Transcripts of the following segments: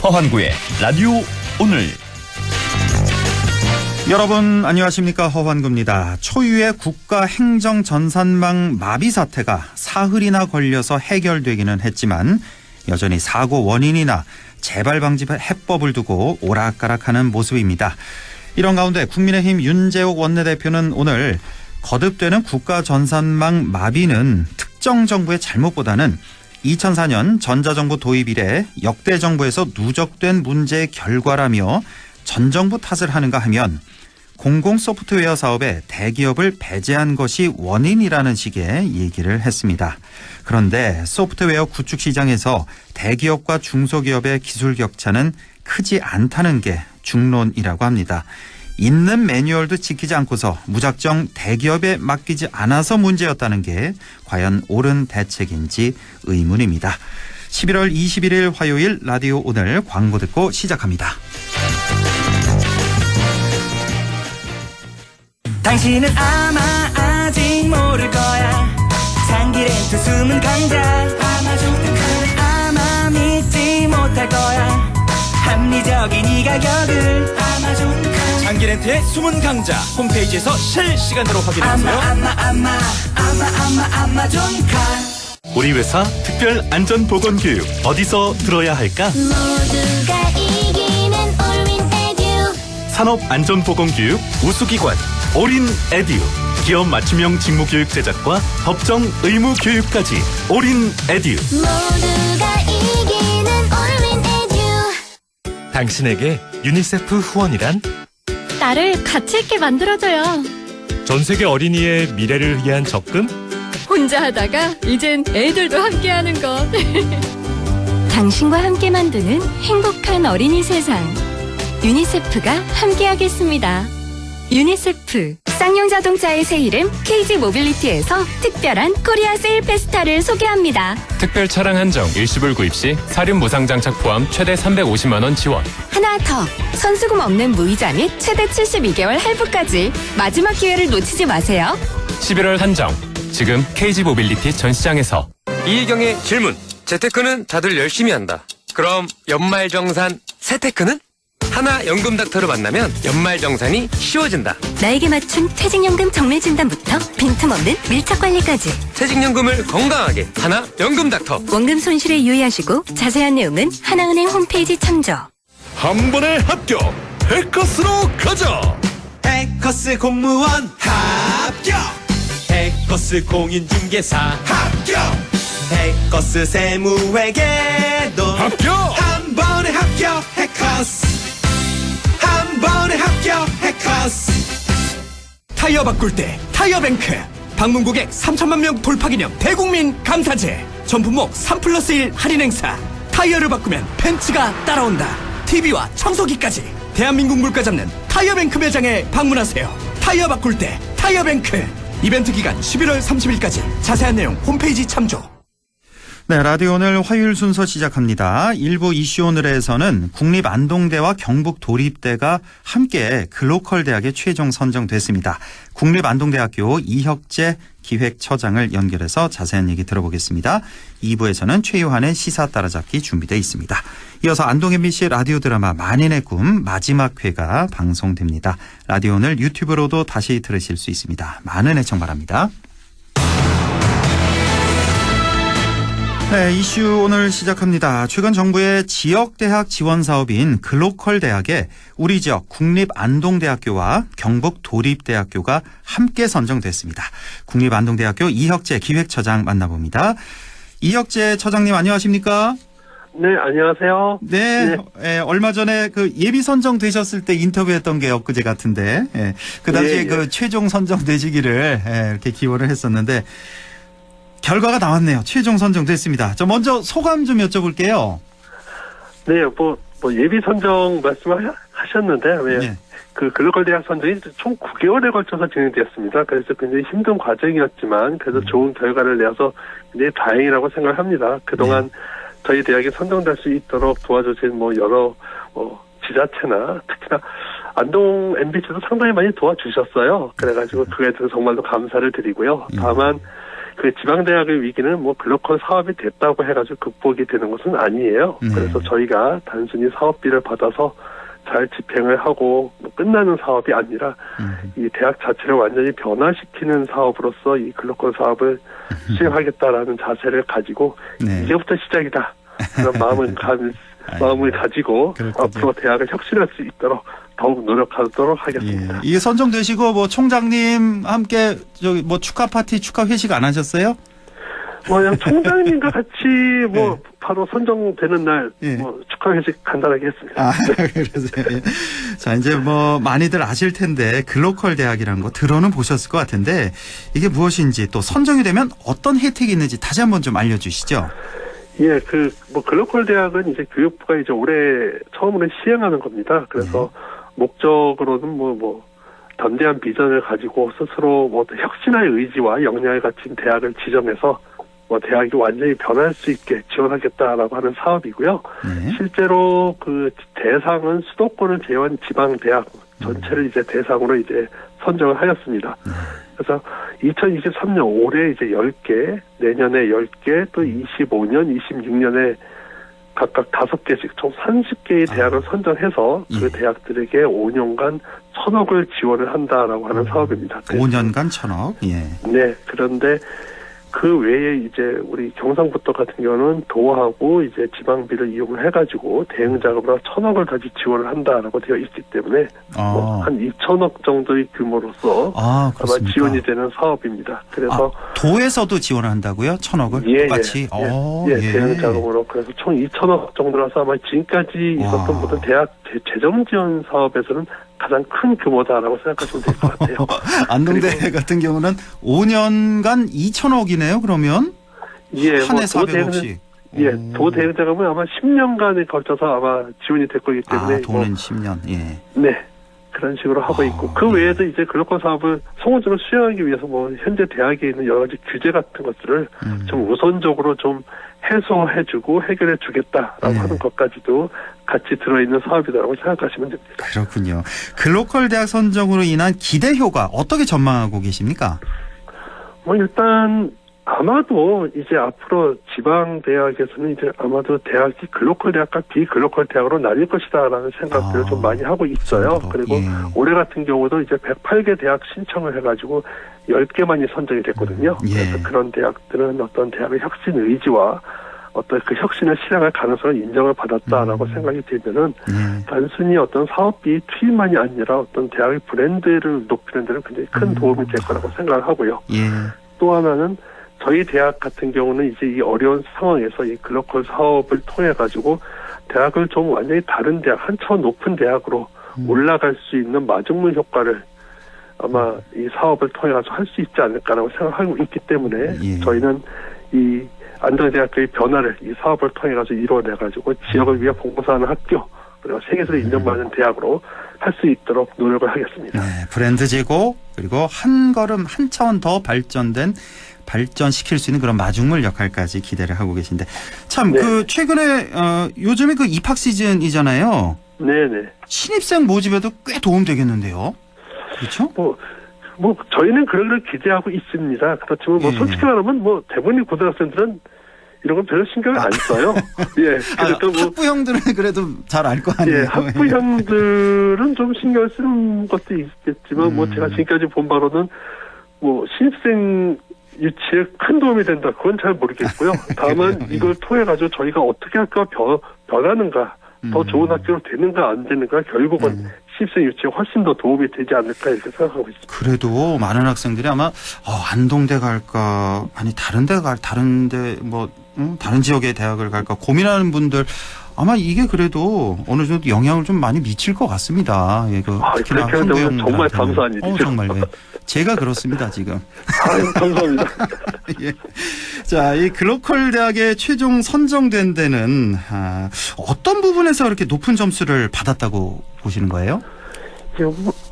허환구의 라디오 오늘. 여러분 안녕하십니까, 허환구입니다. 초유의 국가행정전산망 마비 사태가 사흘이나 걸려서 해결되기는 했지만 여전히 사고 원인이나 재발 방지 해법을 두고 오락가락하는 모습입니다. 이런 가운데 국민의힘 윤재옥 원내대표는 오늘 거듭되는 국가전산망 마비는 특정 정부의 잘못보다는 2004년 전자정부 도입 이래 역대 정부에서 누적된 문제의 결과라며 전 정부 탓을 하는가 하면 공공 소프트웨어 사업에 대기업을 배제한 것이 원인이라는 식의 얘기를 했습니다. 그런데 소프트웨어 구축 시장에서 대기업과 중소기업의 기술 격차는 크지 않다는 게 중론이라고 합니다. 있는 매뉴얼도 지키지 않고서 무작정 대기업에 맡기지 않아서 문제였다는 게 과연 옳은 대책인지 의문입니다. 11월 21일 화요일 라디오 오늘 광고 듣고 시작합니다. 당신은 아마 아직 모를 거야. 장기 렌트 숨은 강자 아마존카는 아마 믿지 못할 거야. 합리적인 이 가격을 아마존카. 장기 렌트의 숨은 강자 홈페이지에서 실시간으로 확인하세요. 아마존카. 우리 회사 특별 안전보건교육 어디서 들어야 할까? 모두가 이기는 올윈 에듀. 산업안전보건교육 우수기관 올인에듀. 기업 맞춤형 직무교육 제작과 법정 의무교육까지 올인에듀. 모두가 이기는 올윈 에듀. 당신에게 유니세프 후원이란? 나를 가치 있게 만들어줘요. 전세계 어린이의 미래를 위한 적금? 혼자 하다가 이젠 애들도 함께하는 것. 당신과 함께 만드는 행복한 어린이 세상. 유니세프가 함께하겠습니다. 유니세프. 쌍용 자동차의 새 이름 KG 모빌리티에서 특별한 코리아 세일 페스타를 소개합니다. 특별 차량 한정 일시불 구입 시 사륜 무상 장착 포함 최대 350만 원 지원. 하나 더. 선수금 없는 무이자 및 최대 72개월 할부까지. 마지막 기회를 놓치지 마세요. 11월 한정. 지금 KG 모빌리티 전 시장에서. 이희경의 질문. 재테크는 다들 열심히 한다. 그럼 연말정산 세테크는? 하나 연금닥터를 만나면 연말정산이 쉬워진다. 나에게 맞춘 퇴직연금 정밀진단부터 빈틈없는 밀착관리까지. 퇴직연금을 건강하게 하나 연금닥터. 원금 손실에 유의하시고 자세한 내용은 하나은행 홈페이지 참조. 한 번에 합격! 해커스로 가자! 해커스 공무원 합격. 해커스 공인중개사 합격. 해커스 세무회계도 합격! 한 번에 합격. 해커스 한 번에 합격. 해커스. 타이어 바꿀 때 타이어뱅크. 방문 고객 3천만 명 돌파 기념 대국민 감사제. 전 품목 3+1 할인 행사. 타이어를 바꾸면 벤츠가 따라온다. TV와 청소기까지. 대한민국 물가 잡는 타이어뱅크 매장에 방문하세요. 타이어 바꿀 때 타이어뱅크. 이벤트 기간 11월 30일까지. 자세한 내용 홈페이지 참조. 네, 라디오 오늘 화요일 순서 시작합니다. 일부 이슈 오늘에서는 국립안동대와 경북도립대가 함께 글로컬 대학에 최종 선정됐습니다. 국립안동대학교 이혁재 기획처장을 연결해서 자세한 얘기 들어보겠습니다. 2부에서는 최유한의 시사 따라잡기 준비되어 있습니다. 이어서 안동 MBC 라디오 드라마 만인의 꿈 마지막 회가 방송됩니다. 라디오 오늘 유튜브로도 다시 들으실 수 있습니다. 많은 애청 바랍니다. 네, 이슈 오늘 시작합니다. 최근 정부의 지역대학 지원 사업인 글로컬 대학에 우리 지역 국립안동대학교와 경북도립대학교가 함께 선정됐습니다. 국립안동대학교 이혁재 기획처장 만나봅니다. 이혁재 처장님 안녕하십니까? 네, 안녕하세요. 네, 네. 얼마 전에 그 예비 선정되셨을 때 인터뷰했던 게 엊그제 같은데, 그 당시에 그 최종 선정되시기를 이렇게 기원을 했었는데, 결과가 나왔네요. 최종 선정됐습니다. 저 먼저 소감 좀 여쭤볼게요. 네, 뭐 예비 선정 말씀하셨는데, 네. 그 글로컬 대학 선정이 총 9개월에 걸쳐서 진행되었습니다. 그래서 굉장히 힘든 과정이었지만, 그래도 좋은 결과를 내서 굉장히 다행이라고 생각합니다. 그동안 저희 대학에 선정될 수 있도록 도와주신 여러 지자체나 특히나 안동 MBC도 상당히 많이 도와주셨어요. 그래가지고 그에 대해서 정말로 감사를 드리고요. 다만 그 지방대학의 위기는 뭐 글로컬 사업이 됐다고 해가지고 극복이 되는 것은 아니에요. 네. 그래서 저희가 단순히 사업비를 받아서 잘 집행을 하고 뭐 끝나는 사업이 아니라 이 대학 자체를 완전히 변화시키는 사업으로서 이 글로컬 사업을 수행하겠다라는 자세를 가지고 네. 이제부터 시작이다. 그런 마음을 가지고 그렇군요. 앞으로 대학을 혁신할 수 있도록 더욱 노력하도록 하겠습니다. 이게 선정되시고 뭐 총장님 함께 저기 뭐 축하 파티, 축하 회식 안 하셨어요? 뭐 그냥 총장님과 같이 뭐 바로 선정되는 날 뭐 축하 회식 간단하게 했습니다. 아, 그러세요. 예. 자, 이제 뭐 많이들 아실 텐데 글로컬 대학이라는 거 들어는 보셨을 것 같은데 이게 무엇인지 또 선정이 되면 어떤 혜택이 있는지 다시 한번 좀 알려주시죠. 예, 뭐 글로컬 대학은 이제 교육부가 이제 올해 처음으로 시행하는 겁니다. 그래서 목적으로는 뭐 담대한 비전을 가지고 스스로 뭐 혁신의 의지와 역량을 갖춘 대학을 지정해서 뭐 대학이 완전히 변할 수 있게 지원하겠다라고 하는 사업이고요. 실제로 그 대상은 수도권을 제외한 지방 대학 전체를 이제 대상으로 이제 선정을 하였습니다. 그래서 2023년 올해 이제 10개, 내년에 10개, 또 25년, 26년에 각각 5개씩 총 30개의 대학을 선정해서 그 대학들에게 5년간 1,000억을 지원을 한다라고 하는 사업입니다. 5년간 1,000억. 예. 네. 그런데 그 외에 이제 우리 경상북도 같은 경우는 도하고 이제 지방비를 이용을 해가지고 대응 자금으로 1,000억을 다시 지원을 한다라고 되어 있기 때문에 뭐 한 2,000억 정도의 규모로서 아마 지원이 되는 사업입니다. 그래서 도에서도 지원을 한다고요? 1,000억을 예, 똑같이. 예, 대응 자금으로 그래서 총 2,000억 정도라서 아마 지금까지 있었던 모든 대학 재정 지원 사업에서는 가장 큰 규모다라고 생각하시면 될 것 같아요. 안동대 같은 경우는 5년간 2,000억이네요. 그러면 한 해 400억씩. 예, 도 대응 자금은 아마 10년간에 걸쳐서 아마 지원이 될 거기 때문에 도는 10년. 예. 네. 그런 식으로 하고 있고 그 외에도 이제 글로컬 사업을 성공적으로 수행하기 위해서 뭐 현재 대학에 있는 여러 가지 규제 같은 것들을 좀 우선적으로 좀 해소해주고 해결해주겠다라고 하는 것까지도 같이 들어있는 사업이다라고 생각하시면 됩니다. 그렇군요. 글로컬 대학 선정으로 인한 기대 효과 어떻게 전망하고 계십니까? 뭐 일단 아마도 이제 앞으로 지방 대학에서는 이제 아마도 대학이 글로컬 대학과 비글로컬 대학으로 나뉠 것이다라는 생각들을 좀 많이 하고 있어요. 그리고 올해 같은 경우도 이제 108개 대학 신청을 해가지고 10개만이 선정이 됐거든요. 그래서 그런 대학들은 어떤 대학의 혁신 의지와 어떤 그 혁신을 실행할 가능성을 인정을 받았다라고 생각이 들면은 단순히 어떤 사업비 투입만이 아니라 어떤 대학의 브랜드를 높이는 데는 굉장히 큰 도움이 될 거라고 생각을 하고요. 또 하나는 저희 대학 같은 경우는 이제 이 어려운 상황에서 이 글로컬 사업을 통해 가지고 대학을 좀 완전히 다른 대학, 한 차원 높은 대학으로 올라갈 수 있는 마중물 효과를 아마 이 사업을 통해 가지고 할 수 있지 않을까라고 생각하고 있기 때문에 저희는 이 안동대학교의 변화를 이 사업을 통해 가지고 이루어내 가지고 지역을 위해 봉사하는 학교 그리고 세계에서 인정받는 대학으로 할 수 있도록 노력을 하겠습니다. 네, 브랜드 제고 그리고 한 걸음 한 차원 더 발전시킬 수 있는 그런 마중물 역할까지 기대를 하고 계신데 참 그 최근에 요즘에 그 입학 시즌이잖아요. 네네. 신입생 모집에도 꽤 도움 되겠는데요. 그렇죠? 뭐 저희는 그런 걸 기대하고 있습니다. 그렇지만 뭐 솔직히 말하면 뭐 대부분의 고등학생들은 이런 건 별로 신경을 안 써요. 예. 그래도 뭐 학부형들은 그래도 잘 알 거 아니에요. 예, 학부형들은 좀 신경 쓰는 것도 있겠지만 뭐 제가 지금까지 본 바로는 뭐 신입생 유치에 큰 도움이 된다. 그건 잘 모르겠고요. 다만 이걸 통해 가지고 저희가 어떻게 학교가 변하는가, 더 좋은 학교로 되는가 안 되는가 결국은 신입생 유치에 훨씬 더 도움이 되지 않을까 이렇게 생각하고 있습니다. 그래도 많은 학생들이 아마 안동대 갈까 아니 다른데 뭐 다른 지역의 대학을 갈까 고민하는 분들 아마 이게 그래도 어느 정도 영향을 좀 많이 미칠 것 같습니다. 예, 특히나 그렇게 정말 감사한 일이죠. 정말 제가 그렇습니다 지금. 아유, 감사합니다. 예. 자, 이 글로컬 대학에 최종 선정된 데는 어떤 부분에서 이렇게 높은 점수를 받았다고 보시는 거예요?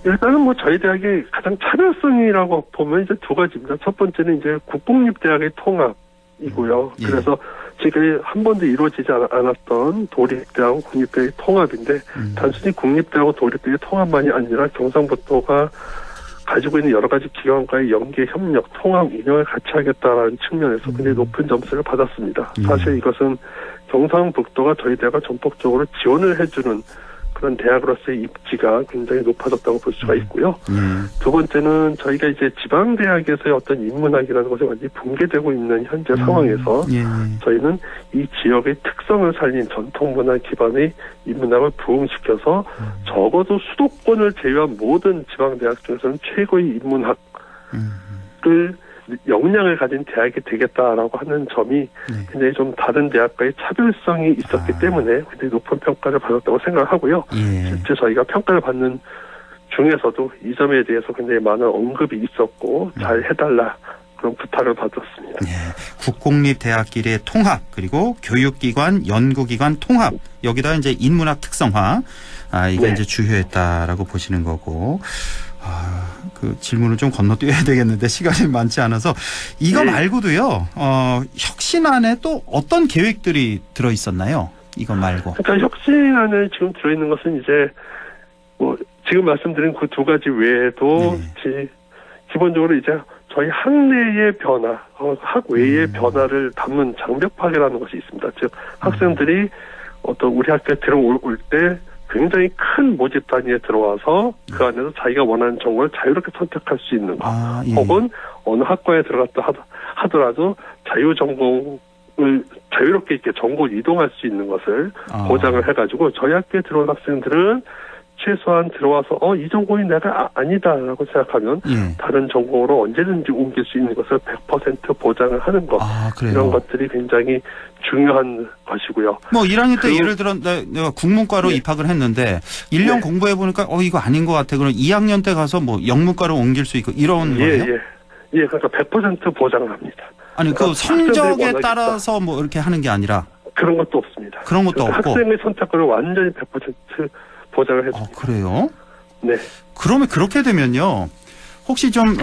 일단은 뭐 저희 대학의 가장 차별성이라고 보면 이제 두 가지입니다. 첫 번째는 이제 국공립대학의 통합이고요. 그래서 지금 한 번도 이루어지지 않았던 도립대하고 국립대의 통합인데 단순히 국립대하고 도립대의 통합만이 아니라 경상북도가 가지고 있는 여러 가지 기관과의 연계, 협력, 통합, 운영을 같이 하겠다라는 측면에서 굉장히 높은 점수를 받았습니다. 사실 이것은 경상북도가 저희 대학을 전폭적으로 지원을 해주는 그런 대학으로서의 입지가 굉장히 높아졌다고 볼 수가 있고요. 두 번째는 저희가 이제 지방대학에서의 어떤 인문학이라는 것이 완전히 붕괴되고 있는 현재 상황에서 저희는 이 지역의 특성을 살린 전통문화 기반의 인문학을 부흥시켜서 적어도 수도권을 제외한 모든 지방대학 중에서는 최고의 인문학을 역량을 가진 대학이 되겠다라고 하는 점이 굉장히 좀 다른 대학과의 차별성이 있었기 때문에 굉장히 높은 평가를 받았다고 생각을 하고요. 실제 저희가 평가를 받는 중에서도 이 점에 대해서 굉장히 많은 언급이 있었고 잘 해달라 그런 부탁을 받았습니다. 국공립대학끼리의 통합 그리고 교육기관, 연구기관 통합 여기다 이제 인문학 특성화 이게 이제 주요했다라고 보시는 거고. 그 질문을 좀 건너뛰어야 되겠는데 시간이 많지 않아서 이거 말고도요. 혁신안에 또 어떤 계획들이 들어 있었나요? 이거 말고. 그러니까 혁신안에 지금 들어 있는 것은 이제 뭐 지금 말씀드린 그 두 가지 외에도 기본적으로 이제 저희 학내의 변화, 학외의 변화를 담은 장벽파괴라는 것이 있습니다. 즉 학생들이 어떤 우리 학교에 들어올 때 굉장히 큰 모집 단위에 들어와서 그 안에서 자기가 원하는 전공을 자유롭게 선택할 수 있는 것. 혹은 어느 학과에 들어갔다 하더라도 자유 전공을 자유롭게 이렇게 전공을 이동할 수 있는 것을 보장을 해가지고 저희 학교에 들어온 학생들은 최소한 들어와서 이 전공이 내가 아니다라고 생각하면 다른 전공으로 언제든지 옮길 수 있는 것을 100% 보장을 하는 것. 이런 것들이 굉장히 중요한 것이고요. 뭐 1학년 때 예를 들어 내가 국문과로 입학을 했는데 1년 공부해 보니까 이거 아닌 것 같아. 그럼 2학년 때 가서 뭐 영문과로 옮길 수 있고 이런 거예요? 그러니까 100% 보장을 합니다. 아니 그 성적에 따라서 뭐 이렇게 하는 게 아니라 그런 것도 없습니다. 그런 것도 없고 학생의 선택권을 완전히 100% 보장을 해줍니다. 그래요? 네. 그러면 그렇게 되면요. 혹시 좀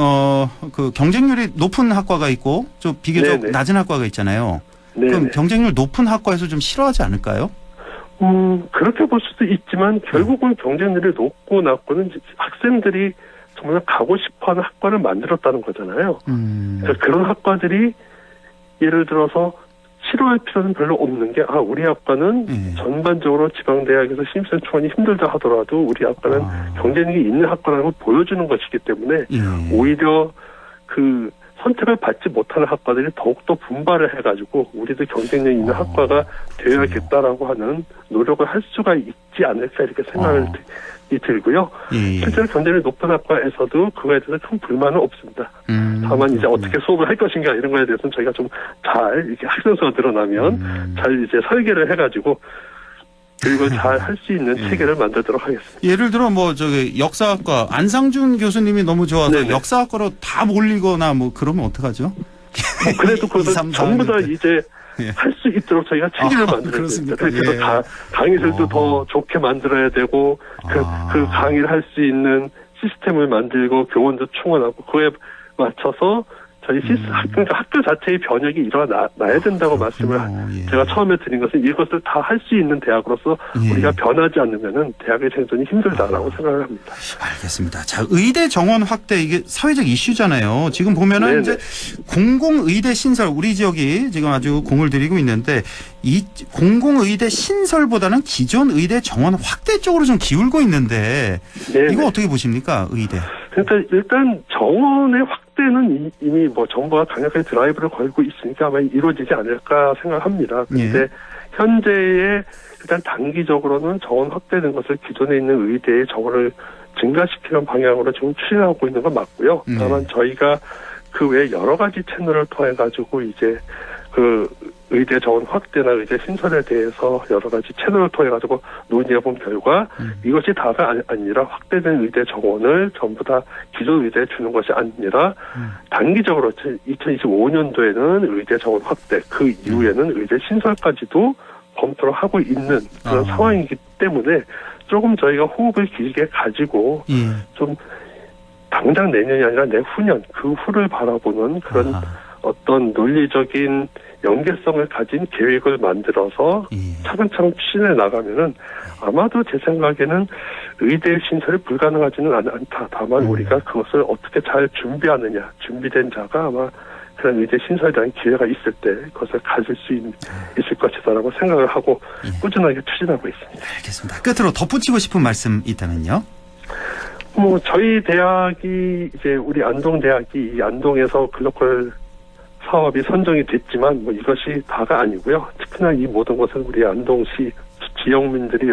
그 경쟁률이 높은 학과가 있고 좀 비교적 낮은 학과가 있잖아요. 그럼 경쟁률 높은 학과에서 좀 싫어하지 않을까요? 그렇게 볼 수도 있지만 결국은 경쟁률이 높고 낮고는 학생들이 정말 가고 싶어하는 학과를 만들었다는 거잖아요. 그러니까 그런 학과들이 예를 들어서 싫어할 필요는 별로 없는 게 우리 학과는 전반적으로 지방대학에서 신입생 초안이 힘들다 하더라도 우리 학과는 경쟁력이 있는 학과라는 걸 보여주는 것이기 때문에 오히려 그 선택을 받지 못하는 학과들이 더욱더 분발을 해가지고 우리도 경쟁력 있는 학과가 되어야겠다라고 하는 노력을 할 수가 있지 않을까 이렇게 생각이 들고요. 실제로 경쟁력이 높은 학과에서도 그거에 대해서 큰 불만은 없습니다. 다만 이제 어떻게 수업을 할 것인가 이런 거에 대해서는 저희가 좀 잘 이렇게 학생 수가 늘어나면 잘 이제 설계를 해가지고 교육을 잘 할 수 있는 체계를 만들도록 하겠습니다. 예를 들어 뭐 저기 역사학과 안상준 교수님이 너무 좋아서 역사학과로 다 몰리거나 뭐 그러면 어떡하죠? 그래도 그것은 전부 다 이제 할 수 있도록 저희가 체계를 만들어야 됩니다. 그래서 강의들도 더 좋게 만들어야 되고 그 강의를 할 수 있는 시스템을 만들고 교원도 충원하고 그에 맞춰서 저희 그러니까 학교 자체의 변혁이 일어나야 된다고 말씀을 제가 처음에 드린 것은 이것을 다 할 수 있는 대학으로서 우리가 변하지 않으면은 대학의 생존이 힘들다라고 생각을 합니다. 알겠습니다. 자, 의대 정원 확대 이게 사회적 이슈잖아요. 지금 보면은 이제 공공의대 신설 우리 지역이 지금 아주 공을 들이고 있는데 이 공공의대 신설보다는 기존 의대 정원 확대 쪽으로 좀 기울고 있는데 이거 어떻게 보십니까, 의대? 그러니까 일단 정원의 확대는 이미 뭐 정부가 강력하게 드라이브를 걸고 있으니까 아마 이루어지지 않을까 생각합니다. 그런데 현재의 일단 단기적으로는 정원 확대된 것을 기존에 있는 의대의 정원을 증가시키는 방향으로 지금 추진하고 있는 건 맞고요. 다만 저희가 그 외에 여러 가지 채널을 통해 가지고 이제 그 의대 정원 확대나 의대 신설에 대해서 여러 가지 채널을 통해 가지고 논의해본 결과 이것이 다가 아니라 확대된 의대 정원을 전부 다 기존 의대에 주는 것이 아니라 단기적으로 2025년도에는 의대 정원 확대, 그 이후에는 의대 신설까지도 검토를 하고 있는 그런 상황이기 때문에 조금 저희가 호흡을 길게 가지고 좀 당장 내년이 아니라 내후년 그 후를 바라보는 그런 어떤 논리적인 연계성을 가진 계획을 만들어서 차근차근 추진해 나가면은 아마도 제 생각에는 의대 신설이 불가능하지는 않다. 다만 우리가 그것을 어떻게 잘 준비하느냐, 준비된 자가 아마 그런 의대 신설에 대한 기회가 있을 때 그것을 가질 수 있을 것이다라고 생각을 하고 꾸준하게 추진하고 있습니다. 알겠습니다. 끝으로 덧붙이고 싶은 말씀 있다면요? 저희 대학이 이제 우리 안동대학이 이 안동에서 글로컬 사업이 선정이 됐지만 이것이 다가 아니고요. 특히나 이 모든 것은 우리 안동시 지역민들이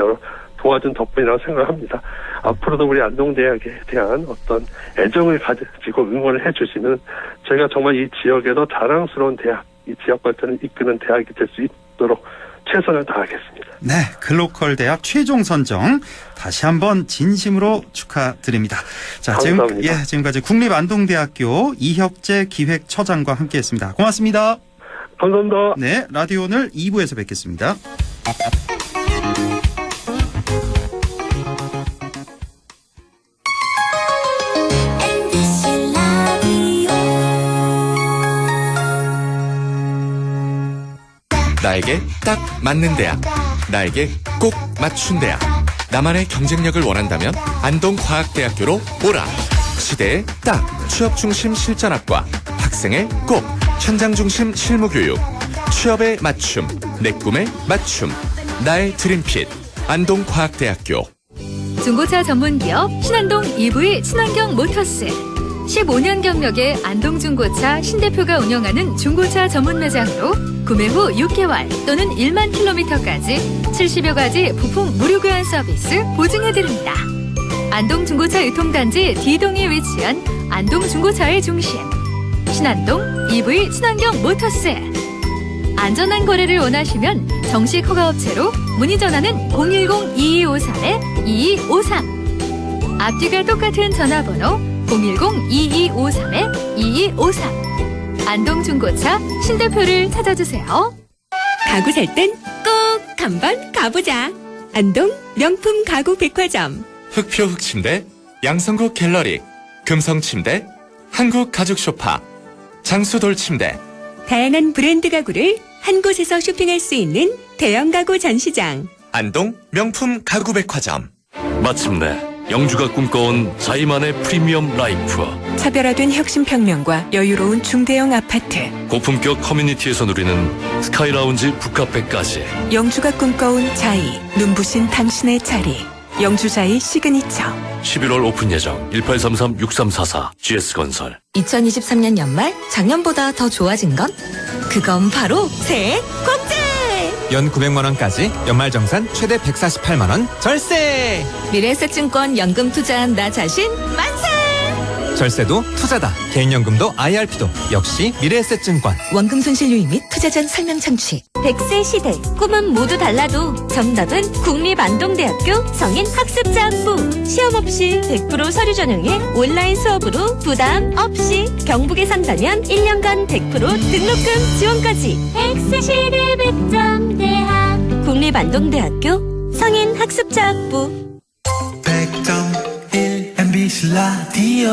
도와준 덕분이라고 생각을 합니다. 앞으로도 우리 안동대학에 대한 어떤 애정을 가지고 응원을 해주시면 저희가 정말 이 지역에도 자랑스러운 대학, 이 지역 발전을 이끄는 대학이 될 수 있도록 최선을 다하겠습니다. 네, 글로컬 대학 최종 선정 다시 한번 진심으로 축하드립니다. 자, 감사합니다. 지금까지 국립안동대학교 이혁재 기획처장과 함께했습니다. 고맙습니다. 감사합니다. 네, 라디오 오늘 2부에서 뵙겠습니다. 나에게 딱 맞는 대학, 나에게 꼭 맞춘 대학. 나만의 경쟁력을 원한다면 안동과학대학교로 오라. 시대에 딱 취업 중심 실전학과, 학생의 꼭 현장 중심 실무교육, 취업에 맞춤, 내 꿈에 맞춤, 나의 드림핏 안동과학대학교. 중고차 전문기업 신안동 EV 친환경 모터스. 15년 경력의 안동중고차 신대표가 운영하는 중고차 전문 매장으로 구매 후 6개월 또는 1만 킬로미터까지 70여 가지 부품 무료 교환 서비스 보증해드립니다. 안동중고차 유통단지 D동에 위치한 안동중고차의 중심 신안동 EV 친환경 모터스. 안전한 거래를 원하시면 정식 허가업체로 문의 전화는 010-2253-2253. 앞뒤가 똑같은 전화번호 010-2253-2253. 안동중고차 신대표를 찾아주세요. 가구 살 땐 꼭 한번 가보자. 안동 명품 가구 백화점. 흑표 흑침대, 양성국 갤러리, 금성침대, 한국가죽소파, 장수돌침대. 다양한 브랜드 가구를 한 곳에서 쇼핑할 수 있는 대형 가구 전시장. 안동 명품 가구 백화점. 마침내 영주가 꿈꿔온 자이만의 프리미엄 라이프. 차별화된 혁신평면과 여유로운 중대형 아파트. 고품격 커뮤니티에서 누리는 스카이라운지 북카페까지. 영주가 꿈꿔온 자이, 눈부신 당신의 자리. 영주자이 시그니처. 11월 오픈 예정 1833-6344 GS건설. 2023년 연말 작년보다 더 좋아진 건? 그건 바로 새 공제! 연 900만원까지 연말정산 최대 148만원 절세! 미래에셋증권 연금 투자한 나 자신 만세! 절세도 투자다. 개인연금도 IRP도 역시 미래에셋증권. 원금 손실 유의 및 투자 전 설명 청취. 100세 시대 꿈은 모두 달라도 정답은 국립안동대학교 성인학습자학부. 시험 없이 100% 서류 전형에 온라인 수업으로 부담 없이 경북에 산다면 1년간 100% 등록금 지원까지. 100세 시대 100점 대학 국립안동대학교 성인학습자학부. 100.1 MBC 라디오.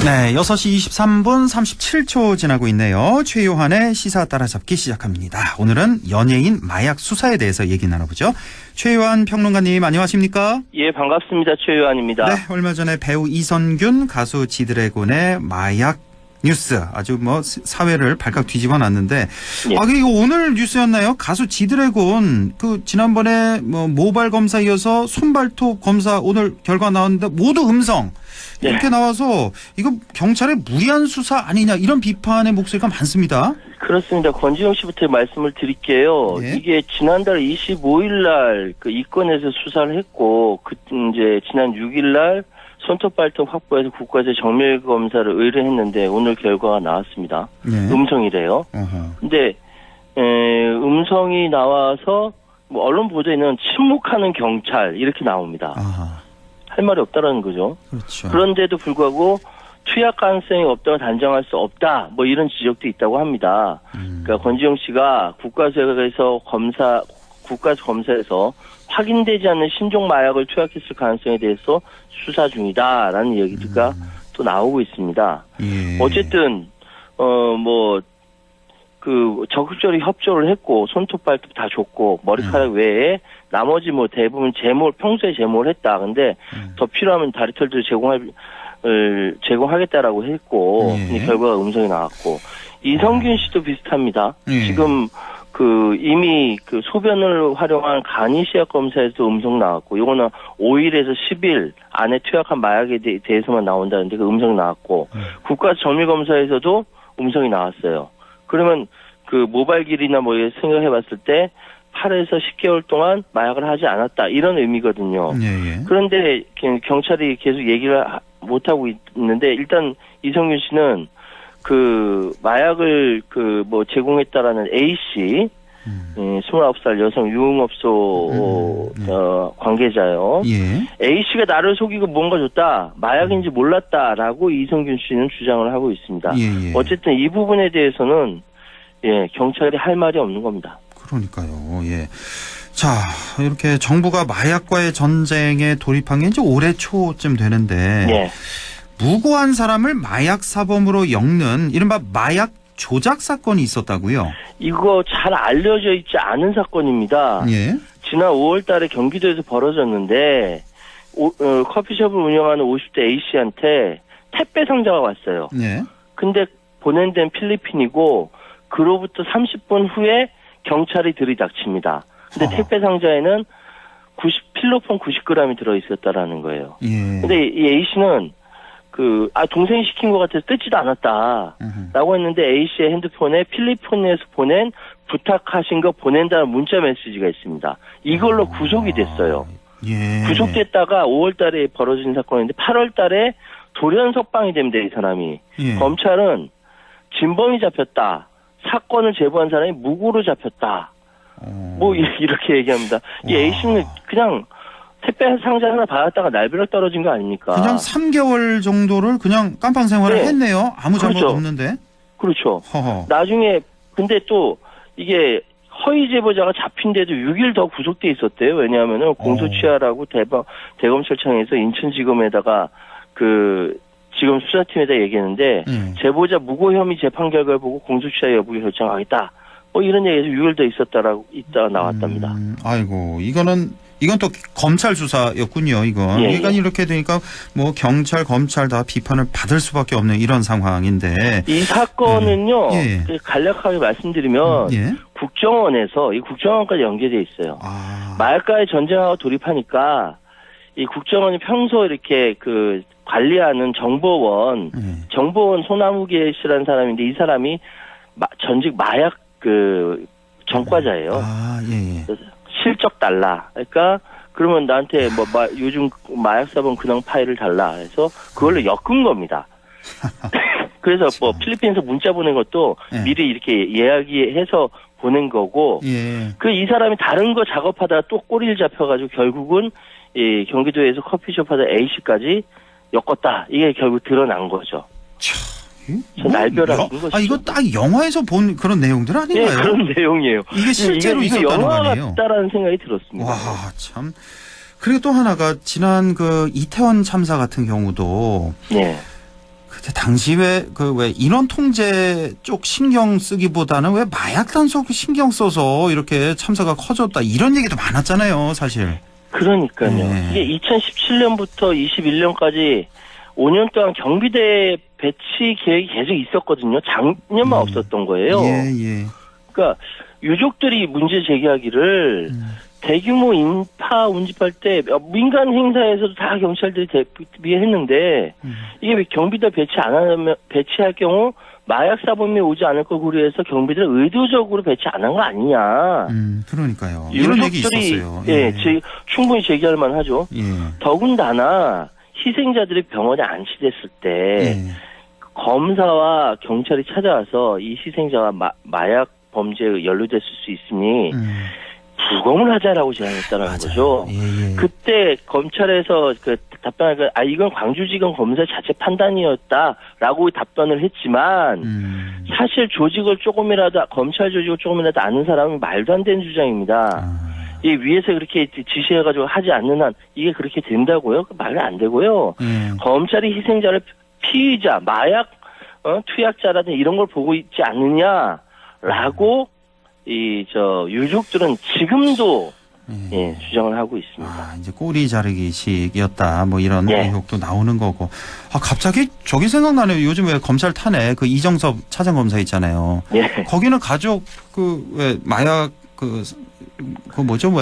네, 6시 23분 37초 지나고 있네요. 최요한의 시사 따라잡기 시작합니다. 오늘은 연예인 마약 수사에 대해서 얘기 나눠보죠. 최요한 평론가님 안녕하십니까? 예, 반갑습니다. 최요한입니다. 네, 얼마 전에 배우 이선균, 가수 지드래곤의 마약 뉴스 아주 사회를 발칵 뒤집어 놨는데 예. 이거 오늘 뉴스였나요? 가수 지드래곤 지난번에 모발 검사 이어서 손발톱 검사 오늘 결과 나왔는데 모두 음성. 이렇게 나와서 이거 경찰의 무리한 수사 아니냐 이런 비판의 목소리가 많습니다. 그렇습니다. 권지용 씨부터 말씀을 드릴게요. 예. 이게 지난달 25일 날 이 건에서 수사를 했고 이제 지난 6일 날 손톱 발톱 확보해서 국가에서 정밀 검사를 의뢰했는데 오늘 결과가 나왔습니다. 예. 음성이래요. 근데 음성이 나와서 언론 보도에는 침묵하는 경찰 이렇게 나옵니다. 할 말이 없다라는 거죠. 그렇죠. 그런데도 불구하고 투약 가능성이 없다고 단정할 수 없다. 이런 지적도 있다고 합니다. 그러니까 권지용 씨가 국가에서 검사에서 확인되지 않는 신종 마약을 투약했을 가능성에 대해서 수사 중이다라는 얘기가 또 나오고 있습니다. 예. 어쨌든 그 적극적으로 협조를 했고 손톱 발톱 다 줬고 머리카락 외에 나머지 뭐 대부분 평소에 제모를 했다. 근데 더 필요하면 다리털도 제공하겠다라고 했고 근데 결과가 음성이 나왔고 이성균 씨도 비슷합니다. 지금 이미 소변을 활용한 간이 시약 검사에서 음성 나왔고 이거는 5일에서 10일 안에 투약한 마약에 대해서만 나온다는데 그 음성 나왔고 국가 정밀 검사에서도 음성이 나왔어요. 그러면 모발 길이나 뭐 생각해봤을 때 8에서 10개월 동안 마약을 하지 않았다 이런 의미거든요. 그런데 경찰이 계속 얘기를 못하고 있는데 일단 이성균 씨는 마약을 제공했다라는 A 씨 29살 여성 유흥업소 관계자요. A 씨가 나를 속이고 뭔가 줬다. 마약인지 몰랐다라고 이성균 씨는 주장을 하고 있습니다. 어쨌든 이 부분에 대해서는 경찰이 할 말이 없는 겁니다. 그러니까요. 자, 이렇게 정부가 마약과의 전쟁에 돌입한 게 이제 올해 초쯤 되는데 무고한 사람을 마약 사범으로 엮는 이른바 마약 조작 사건이 있었다고요? 이거 잘 알려져 있지 않은 사건입니다. 지난 5월 달에 경기도에서 벌어졌는데 커피숍을 운영하는 50대 A씨한테 택배 상자가 왔어요. 근데 보낸 데는 필리핀이고 그로부터 30분 후에 경찰이 들이닥칩니다. 근데 택배 상자에는 필로폰 90g이 들어있었다라는 거예요. 근데 이 A씨는 동생이 시킨 것 같아서 뜯지도 않았다. 라고 했는데 A씨의 핸드폰에 필리핀에서 보낸 부탁하신 거 보낸다는 문자 메시지가 있습니다. 이걸로 구속이 됐어요. 구속됐다가 5월 달에 벌어진 사건인데 8월 달에 돌연 석방이 됩니다, 이 사람이. 검찰은 진범이 잡혔다. 사건을 제보한 사람이 무고로 잡혔다. 이렇게 얘기합니다. 이 A씨는 그냥 택배 상자 하나 받았다가 날벼락 떨어진 거 아닙니까? 그냥 3개월 정도를 그냥 깜빵 생활을 했네요. 아무 잘못 없는데. 그렇죠. 나중에 근데 또 이게 허위 제보자가 잡힌데도 6일 더 구속돼 있었대요. 왜냐하면은 공소취하라고 대검찰청에서 인천지검에다가 지금 수사팀에다 얘기했는데 제보자 무고 혐의 재판 결과를 보고 공소취하 여부를 결정하겠다. 이런 얘기에서 6일 더 있다가 나왔답니다. 아이고, 이건 또 검찰 수사였군요, 이건. 그러니까 이렇게 되니까 뭐 경찰, 검찰 다 비판을 받을 수밖에 없는 이런 상황인데. 이 사건은요, 간략하게 말씀드리면 국정원에서 이 국정원까지 연계돼 있어요. 마약과의 전쟁하고 돌입하니까 이 국정원이 평소 이렇게 관리하는 정보원 소나무계 씨라는 사람인데 이 사람이 전직 마약 전과자예요. 실적 달라. 그러니까 그러면 나한테 요즘 마약 사범 근황 파일을 달라 해서 그걸로 엮은 겁니다. 그래서 필리핀에서 문자 보낸 것도 미리 이렇게 이야기해서 보낸 거고 이 사람이 다른 거 작업하다가 또 꼬리를 잡혀가지고 결국은 이 경기도에서 커피숍 하다 A씨까지 엮었다. 이게 결국 드러난 거죠. 날벼락인 것이죠. 이거 딱 영화에서 본 그런 내용들 아닌가요? 그런 내용이에요. 이게 실제로 있었다는 거 아니에요? 영화 같다라는 생각이 들었습니다. 와, 참. 그리고 또 하나가 지난 이태원 참사 같은 경우도 그때 당시 왜 인원 통제 쪽 신경 쓰기보다는 왜 마약 단속 신경 써서 이렇게 참사가 커졌다 이런 얘기도 많았잖아요, 사실. 그러니까요. 이게 2017년부터 21년까지 5년 동안 경비대 배치 계획이 계속 있었거든요. 작년만 없었던 거예요. 그러니까 유족들이 문제 제기하기를 대규모 인파 운집할 때 민간 행사에서도 다 경찰들이 대비했는데 이게 왜 경비대 배치할 경우 마약 사범이 오지 않을 걸 고려해서 경비대를 의도적으로 배치 안 한 거 아니냐. 그러니까요. 이런 얘기 있었어요. 충분히 제기할 만하죠. 더군다나 희생자들이 병원에 안치됐을 때 검사와 경찰이 찾아와서 이 희생자가 마약 범죄에 연루됐을 수 있으니 부검을 하자라고 제안했다는 거죠. 그때 검찰에서 답변을 이건 광주지검 검사 자체 판단이었다라고 답변을 했지만 사실 검찰 조직을 조금이라도 아는 사람은 말도 안 되는 주장입니다. 이 위에서 그렇게 지시해가지고 하지 않는 한 이게 그렇게 된다고요? 말이 안 되고요. 검찰이 희생자를 피의자, 마약 투약자라든지 이런 걸 보고 있지 않느냐? 라고 유족들은 지금도 주장을 하고 있습니다. 이제 꼬리 자르기식이었다. 뭐 이런 의혹도 나오는 거고. 갑자기 저기 생각나네요. 요즘 왜 검찰 탄핵 그 이정섭 차장검사 있잖아요. 거기는 가족 왜 마약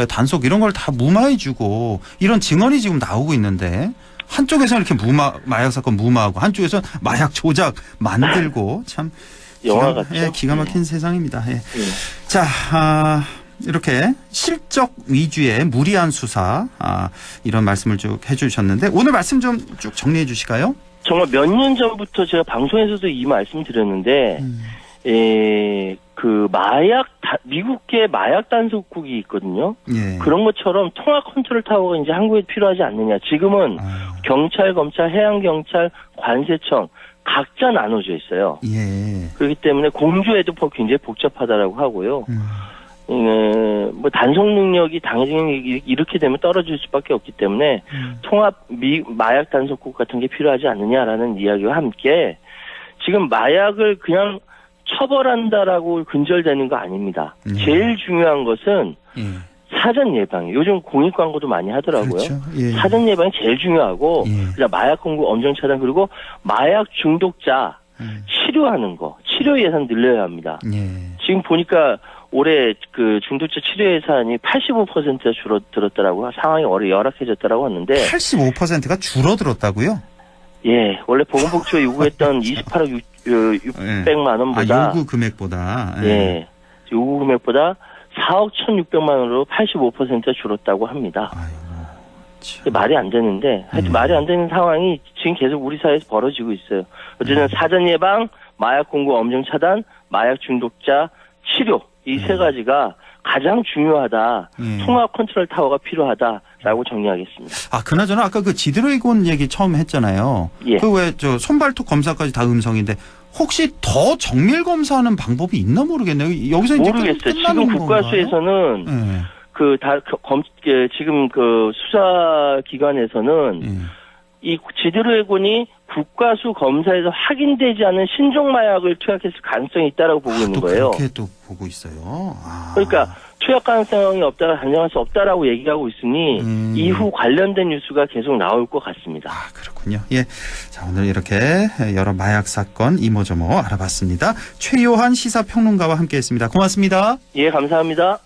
단속 이런 걸 다 무마해주고 이런 증언이 지금 나오고 있는데 한쪽에서는 이렇게 마약 사건 무마하고 한쪽에서는 마약 조작 만들고 참 영화 같죠? 기가 막힌 세상입니다. 자, 이렇게 실적 위주의 무리한 수사 이런 말씀을 쭉 해주셨는데 오늘 말씀 좀 쭉 정리해 주실까요? 정말 몇 년 전부터 제가 방송에서도 이 말씀 드렸는데 미국계 마약 단속국이 있거든요. 그런 것처럼 통합 컨트롤 타워가 이제 한국에 필요하지 않느냐. 지금은 경찰, 검찰, 해양경찰, 관세청 각자 나눠져 있어요. 그렇기 때문에 공조에도 굉장히 복잡하다라고 하고요. 단속 능력이 당연히 이렇게 되면 떨어질 수밖에 없기 때문에 통합 마약 단속국 같은 게 필요하지 않느냐라는 이야기와 함께 지금 마약을 그냥 처벌한다라고 근절되는 거 아닙니다. 제일 중요한 것은 사전 예방이에요. 요즘 공익 광고도 많이 하더라고요. 그렇죠. 사전 예방이 제일 중요하고 마약 공급 엄정 차단 그리고 마약 중독자 치료하는 거 치료 예산 늘려야 합니다. 지금 보니까 올해 그 중독자 치료 예산이 85%가 줄어들었다라고 상황이 열악해졌다라고 하는데 85%가 줄어들었다고요? 예, 원래 보건복지가 요구했던 28억 600만 원보다 요구 금액보다 요구 금액보다 4억 1,600만 원으로 85%가 줄었다고 합니다. 말이 안 되는데 하여튼 말이 안 되는 상황이 지금 계속 우리 사회에서 벌어지고 있어요. 어쨌든 사전 예방, 마약 공급 엄정 차단, 마약 중독자 치료 이 세 가지가 가장 중요하다. 통합 컨트롤 타워가 필요하다라고 정리하겠습니다. 그나저나 아까 그 지드래곤 얘기 처음 했잖아요. 그 왜 손발톱 검사까지 다 음성인데 혹시 더 정밀 검사하는 방법이 있나 모르겠네요. 여기서 모르겠어요. 지금 국가수에서는 지금 그 수사 기관에서는 이 지드래곤이 국가수 검사에서 확인되지 않은 신종 마약을 투약했을 가능성이 있다라고 보고 있는 거예요. 그렇게 또 보고 있어요. 그러니까 투약 가능성이 없다가 단정할 수 없다라고 얘기하고 있으니 이후 관련된 뉴스가 계속 나올 것 같습니다. 그렇군요. 자, 오늘 이렇게 여러 마약 사건 이모저모 알아봤습니다. 최요한 시사평론가와 함께했습니다. 고맙습니다. 감사합니다.